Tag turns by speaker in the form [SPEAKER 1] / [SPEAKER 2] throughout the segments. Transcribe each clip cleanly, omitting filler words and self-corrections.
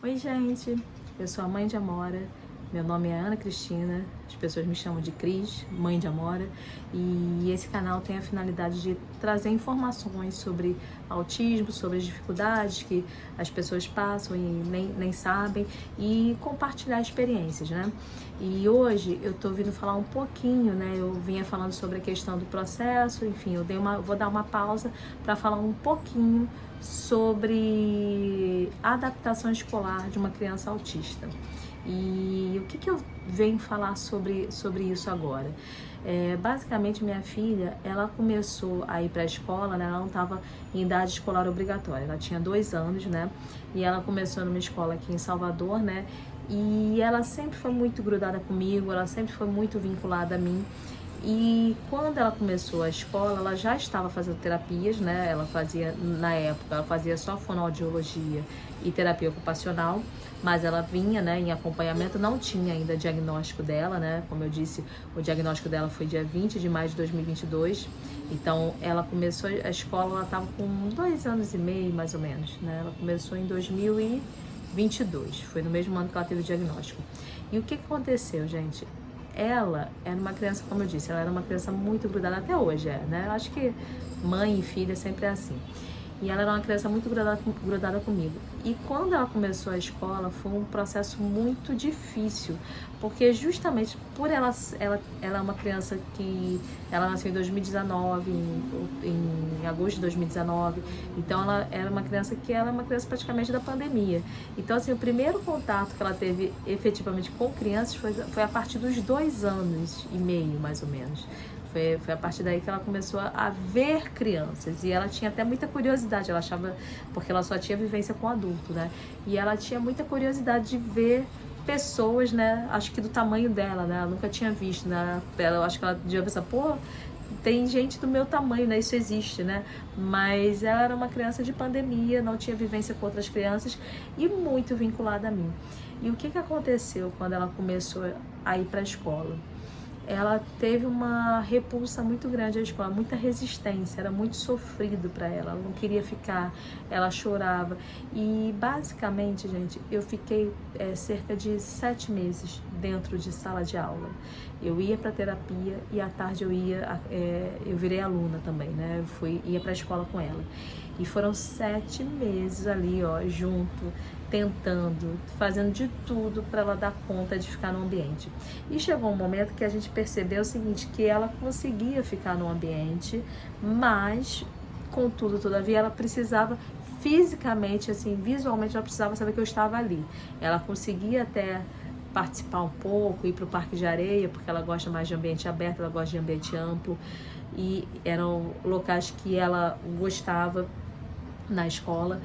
[SPEAKER 1] Oi, gente, eu sou a mãe de Amora, meu nome é Ana Cristina, as pessoas me chamam de Cris, mãe de Amora, e esse canal tem a finalidade de trazer informações sobre autismo, sobre as dificuldades que as pessoas passam e nem sabem, e compartilhar experiências, né? E hoje eu tô vindo falar um pouquinho, né? Eu vinha falando sobre a questão do processo, enfim, vou dar uma pausa para falar um pouquinho sobre a adaptação escolar de uma criança autista. E o que eu venho falar sobre isso agora? Basicamente, minha filha, ela começou a ir para a escola, né? Ela não estava em idade escolar obrigatória, ela tinha 2 anos, né? E ela começou numa escola aqui em Salvador, né? E ela sempre foi muito grudada comigo, ela sempre foi muito vinculada a mim. E quando ela começou a escola, ela já estava fazendo terapias, né? Ela fazia, na época, ela fazia só fonoaudiologia e terapia ocupacional, mas ela vinha, né, em acompanhamento, não tinha ainda diagnóstico dela, né? Como eu disse, o diagnóstico dela foi dia 20 de maio de 2022. Então, ela começou a escola, ela estava com 2 anos e meio, mais ou menos, né? Ela começou em 2022, foi no mesmo ano que ela teve o diagnóstico. E o que aconteceu, gente? Ela era uma criança, como eu disse, ela era uma criança muito grudada, até hoje né? Eu acho que mãe e filha sempre é assim. E ela era uma criança muito grudada comigo. E quando ela começou a escola, foi um processo muito difícil, porque justamente por ela é uma criança que ela nasceu em 2019, em agosto de 2019, então ela era uma criança que ela é uma criança praticamente da pandemia. Então, assim, o primeiro contato que ela teve efetivamente com crianças foi a partir dos 2 anos e meio, mais ou menos. Foi a partir daí que ela começou a ver crianças. E ela tinha até muita curiosidade, ela achava, porque ela só tinha vivência com adulto, né? E ela tinha muita curiosidade de ver pessoas, né? Acho que do tamanho dela, né? Ela nunca tinha visto, né? Eu acho que ela devia pensar, pô, tem gente do meu tamanho, né? Isso existe, né? Mas ela era uma criança de pandemia, não tinha vivência com outras crianças e muito vinculada a mim. E o que aconteceu quando ela começou a ir para a escola? Ela teve uma repulsa muito grande à escola, muita resistência, era muito sofrido para ela não queria ficar, ela chorava. E basicamente, gente, eu fiquei cerca de 7 meses dentro de sala de aula. Eu ia para terapia e à tarde eu virei aluna também, né? Ia para a escola com ela. E foram 7 meses ali, ó, junto, tentando, fazendo de tudo para ela dar conta de ficar no ambiente. E chegou um momento que a gente percebeu o seguinte, que ela conseguia ficar no ambiente, mas, contudo, todavia, ela precisava fisicamente, assim, visualmente, ela precisava saber que eu estava ali. Ela conseguia até participar um pouco, ir para o parque de areia, porque ela gosta mais de ambiente aberto, ela gosta de ambiente amplo, e eram locais que ela gostava na escola,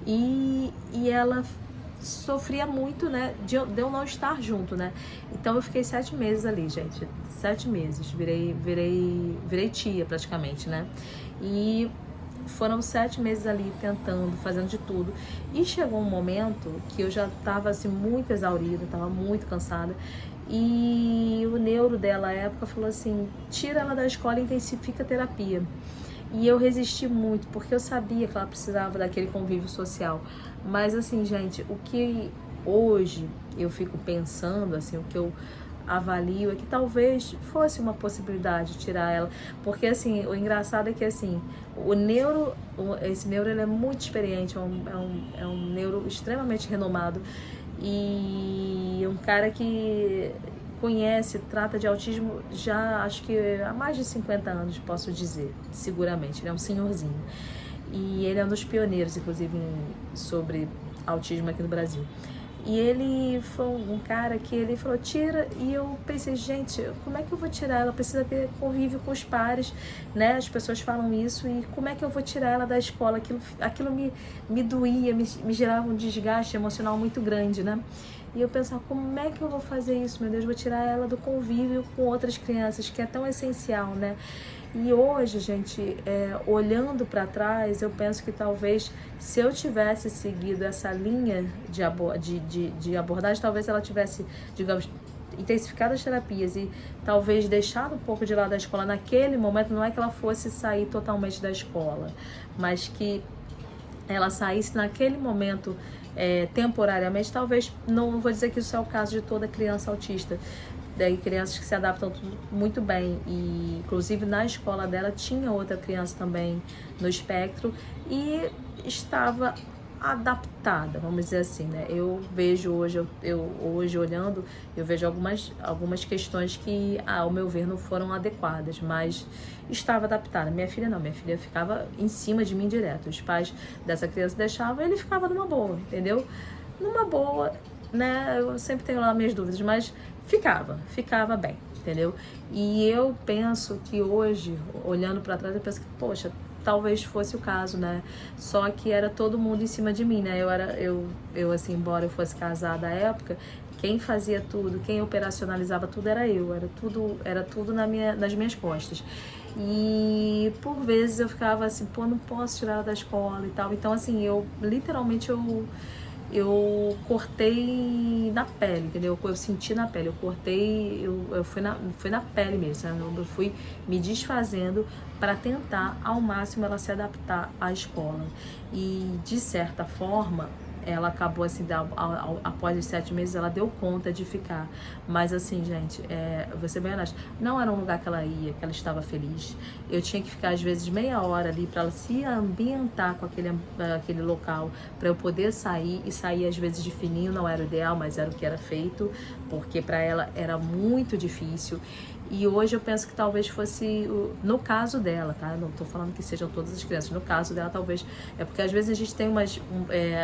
[SPEAKER 1] e ela sofria muito, né, de eu não estar junto, né? Então eu fiquei 7 meses ali, gente, 7 meses, virei tia praticamente, né? E foram 7 meses ali tentando, fazendo de tudo. E chegou um momento que eu já estava assim muito exaurida, estava muito cansada. E o neuro dela à época falou assim: tira ela da escola e intensifica a terapia. E eu resisti muito, porque eu sabia que ela precisava daquele convívio social. Mas assim, gente, o que hoje eu fico pensando, assim, o que eu avalio é que talvez fosse uma possibilidade tirar ela, porque assim, o engraçado é que assim, esse neuro ele é muito experiente, é um neuro extremamente renomado e um cara que conhece, trata de autismo já acho que há mais de 50 anos, posso dizer, seguramente, ele é um senhorzinho. E ele é um dos pioneiros, inclusive, sobre autismo aqui no Brasil. E ele foi um cara que ele falou, tira, e eu pensei, gente, como é que eu vou tirar? Ela precisa ter convívio com os pares, né? As pessoas falam isso, e como é que eu vou tirar ela da escola? Aquilo me doía, me gerava um desgaste emocional muito grande, né? E eu pensava, como é que eu vou fazer isso, meu Deus? Vou tirar ela do convívio com outras crianças, que é tão essencial, né? E hoje, gente, olhando para trás, eu penso que talvez se eu tivesse seguido essa linha de abordagem, talvez ela tivesse, digamos, intensificado as terapias e talvez deixado um pouco de lado da escola naquele momento. Não é que ela fosse sair totalmente da escola, mas que ela saísse naquele momento temporariamente, talvez, não vou dizer que isso é o caso de toda criança autista. Daí crianças que se adaptam muito bem, e inclusive na escola dela tinha outra criança também no espectro e estava adaptada, vamos dizer assim, né? Eu vejo hoje, hoje olhando, eu vejo algumas questões que, ao meu ver, não foram adequadas, mas estava adaptada. Minha filha não, minha filha ficava em cima de mim direto. Os pais dessa criança deixavam, ele ficava numa boa, entendeu? Numa boa, né? Eu sempre tenho lá minhas dúvidas, mas ficava bem, entendeu? E eu penso que hoje, olhando para trás, eu penso que, poxa, talvez fosse o caso, né? Só que era todo mundo em cima de mim, né? Eu assim, embora eu fosse casada à época, quem fazia tudo, quem operacionalizava tudo era eu, era tudo nas minhas costas. E por vezes eu ficava assim, pô, não posso tirar ela da escola e tal. Então assim, literalmente eu cortei na pele, entendeu? Eu senti na pele, eu cortei, foi na pele mesmo, sabe? Eu fui me desfazendo para tentar ao máximo ela se adaptar à escola. E de certa forma, ela acabou assim, após os 7 meses, ela deu conta de ficar. Mas assim, gente, vou ser bem honesta, não era um lugar que ela ia, que ela estava feliz. Eu tinha que ficar às vezes meia hora ali para ela se ambientar com aquele local, para eu poder sair, e sair às vezes de fininho, não era o ideal, mas era o que era feito, porque para ela era muito difícil. E hoje eu penso que talvez fosse, no caso dela, tá? Não tô falando que sejam todas as crianças, no caso dela talvez, porque às vezes a gente tem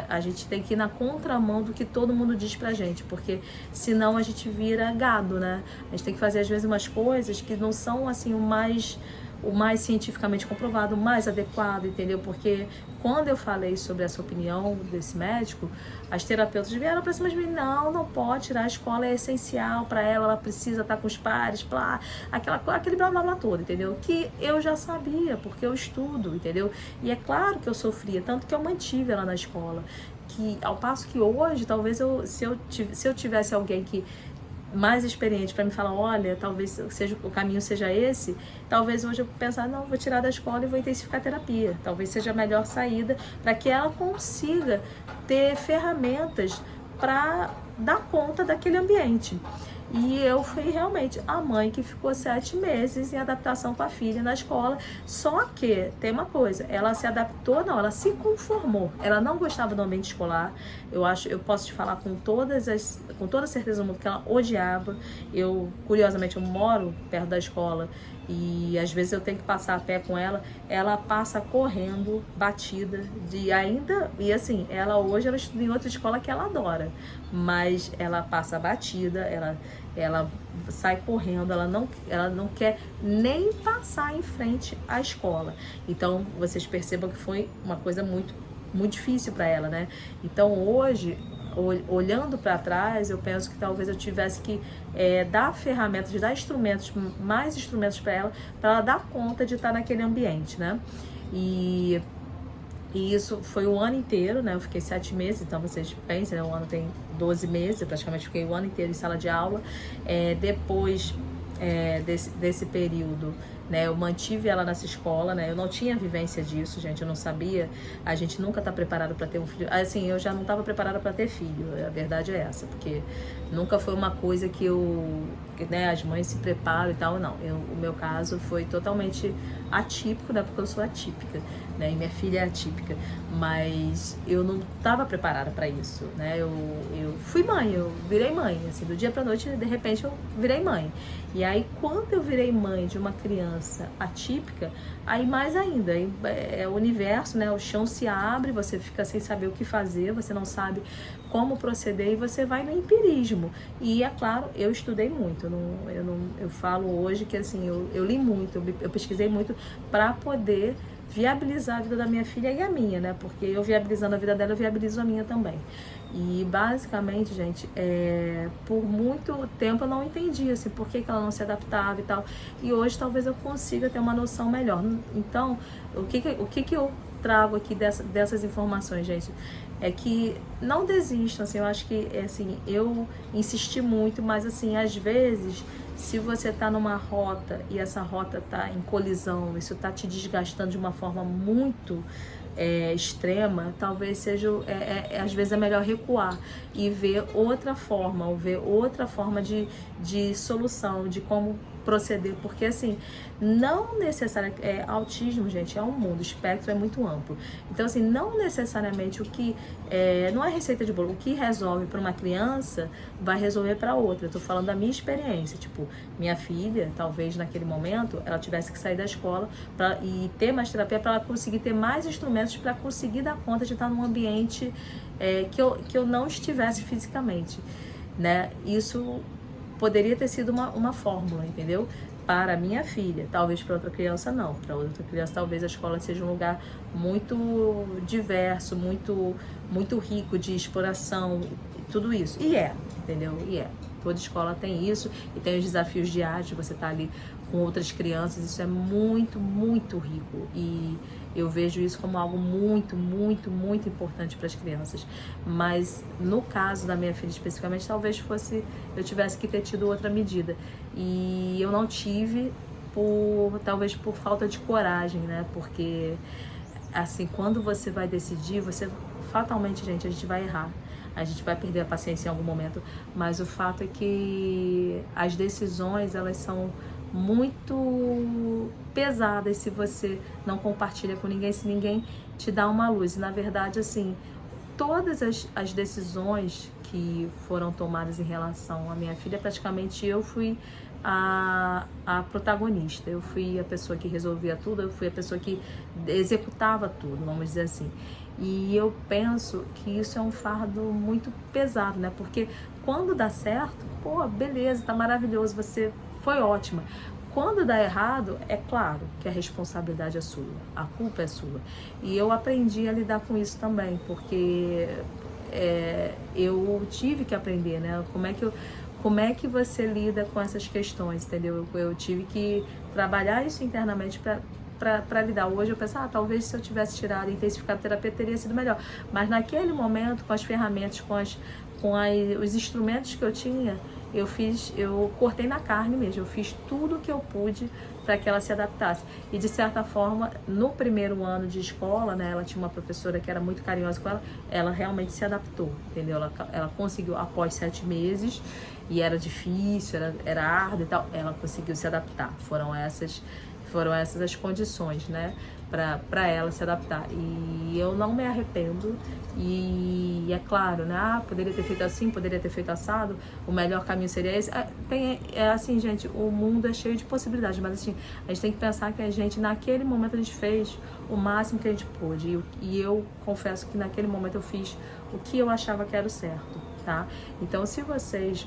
[SPEAKER 1] a gente tem que ir na contramão do que todo mundo diz pra gente, porque senão a gente vira gado, né? A gente tem que fazer às vezes umas coisas que não são assim o mais cientificamente comprovado, o mais adequado, entendeu? Porque quando eu falei sobre essa opinião desse médico, as terapeutas vieram para cima de mim, não pode tirar, a escola é essencial para ela precisa estar com os pares, aquele blá blá blá todo, entendeu? Que eu já sabia, porque eu estudo, entendeu? E é claro que eu sofria, tanto que eu mantive ela na escola, que ao passo que hoje, talvez se eu tivesse alguém que mais experiente para me falar, olha, talvez o caminho seja esse, talvez hoje eu pensar, não, vou tirar da escola e vou intensificar a terapia. Talvez seja a melhor saída para que ela consiga ter ferramentas para dar conta daquele ambiente. E eu fui realmente a mãe que ficou 7 meses em adaptação com a filha na escola. Só que, tem uma coisa, ela se adaptou, não, ela se conformou. Ela não gostava do ambiente escolar. Eu posso te falar com toda certeza do mundo que ela odiava. Curiosamente, eu moro perto da escola e às vezes eu tenho que passar a pé com ela. Ela passa correndo, batida, e assim, hoje ela estuda em outra escola que ela adora, mas ela passa batida, ela sai correndo, ela não quer nem passar em frente à escola. Então, vocês percebam que foi uma coisa muito, muito difícil para ela, né? Então, hoje, olhando para trás, eu penso que talvez eu tivesse que dar ferramentas, dar mais instrumentos para ela dar conta de estar naquele ambiente, né? E isso foi o ano inteiro, né? Eu fiquei 7 meses, então vocês pensem, né? O ano tem 12 meses, eu praticamente fiquei o ano inteiro em sala de aula. Depois desse período, né, eu mantive ela nessa escola, né? Eu não tinha vivência disso, gente, eu não sabia. A gente nunca tá preparado para ter um filho. Assim, eu já não estava preparada para ter filho, a verdade é essa, porque nunca foi uma coisa que né, as mães se preparam e tal, não. O meu caso foi totalmente atípico, né? Porque eu sou atípica, né? E minha filha é atípica, mas eu não estava preparada para isso, né? Eu fui mãe, eu virei mãe, assim, do dia pra noite, de repente eu virei mãe. E aí, quando eu virei mãe de uma criança atípica, aí mais ainda, é o universo, né? O chão se abre, você fica sem saber o que fazer, você não sabe como proceder e você vai no empirismo. E é claro, eu estudei muito, eu falo hoje que assim, eu li muito, eu pesquisei muito para poder viabilizar a vida da minha filha e a minha, né? Porque eu viabilizando a vida dela, eu viabilizo a minha também. E basicamente, gente, por muito tempo eu não entendi assim, por que ela não se adaptava e tal. E hoje talvez eu consiga ter uma noção melhor. Então, o que eu trago aqui dessas informações, gente, é que não desistam, assim, eu acho que, assim, eu insisti muito, mas, assim, às vezes, se você tá numa rota e essa rota tá em colisão, isso tá te desgastando de uma forma muito extrema, talvez seja, às vezes é melhor recuar e ver outra forma, ou ver outra forma de solução, de como proceder, porque assim, não necessariamente, autismo, gente, é um mundo, o espectro é muito amplo, então assim, não necessariamente o que, não é receita de bolo, o que resolve para uma criança, vai resolver para outra. Eu tô falando da minha experiência, tipo, minha filha, talvez naquele momento, ela tivesse que sair da escola e ter mais terapia para ela conseguir ter mais instrumentos para conseguir dar conta de estar num ambiente que eu não estivesse fisicamente, né? Isso poderia ter sido uma fórmula, entendeu? Para a minha filha, talvez para outra criança não. Para outra criança talvez a escola seja um lugar muito diverso, muito rico de exploração, tudo isso. E entendeu? Toda escola tem isso e tem os desafios diários de você estar ali com outras crianças. Isso é muito, muito rico e eu vejo isso como algo muito, muito, muito importante para as crianças. Mas no caso da minha filha especificamente, talvez eu tivesse que ter tido outra medida. E eu não tive, talvez por falta de coragem, né? Porque, assim, quando você vai decidir, fatalmente, gente, a gente vai errar. A gente vai perder a paciência em algum momento. Mas o fato é que as decisões, elas são muito pesadas se você não compartilha com ninguém, se ninguém te dá uma luz. E, na verdade, assim, todas as decisões que foram tomadas em relação à minha filha, praticamente eu fui a protagonista, eu fui a pessoa que resolvia tudo, eu fui a pessoa que executava tudo, vamos dizer assim. E eu penso que isso é um fardo muito pesado, né? Porque quando dá certo, pô, beleza, tá maravilhoso, você foi ótima. Quando dá errado, é claro que a responsabilidade é sua, a culpa é sua. E eu aprendi a lidar com isso também, porque eu tive que aprender, né? Como é que você lida com essas questões, entendeu? Eu tive que trabalhar isso internamente para lidar. Hoje eu penso, talvez se eu tivesse tirado e intensificado a terapia teria sido melhor. Mas naquele momento, com as ferramentas, os instrumentos que eu tinha, eu cortei na carne mesmo, eu fiz tudo o que eu pude para que ela se adaptasse. E de certa forma, no primeiro ano de escola, né, ela tinha uma professora que era muito carinhosa com ela realmente se adaptou, entendeu? Ela conseguiu, após 7 meses, e era difícil, era árduo e tal, ela conseguiu se adaptar. Foram essas as condições, né, para ela se adaptar. E eu não me arrependo. E é claro, né, poderia ter feito assim, poderia ter feito assado, o melhor caminho seria esse. Assim, gente, o mundo é cheio de possibilidades, mas assim, a gente tem que pensar que a gente, naquele momento, a gente fez o máximo que a gente pôde. E eu confesso que naquele momento eu fiz o que eu achava que era o certo, tá? Então, se vocês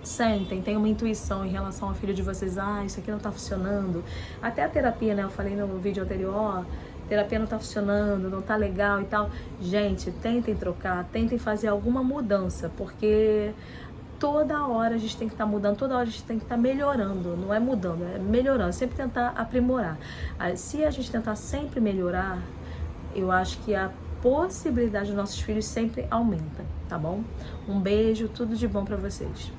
[SPEAKER 1] sentem, tem uma intuição em relação ao filho de vocês, isso aqui não tá funcionando, até a terapia, né, eu falei no vídeo anterior, terapia não tá funcionando, não tá legal e tal, gente, tentem trocar, tentem fazer alguma mudança, porque toda hora a gente tem que estar mudando, toda hora a gente tem que estar melhorando, não é mudando, é melhorando, sempre tentar aprimorar. Se a gente tentar sempre melhorar, eu acho que a possibilidade dos nossos filhos sempre aumenta, tá bom? Um beijo, tudo de bom pra vocês.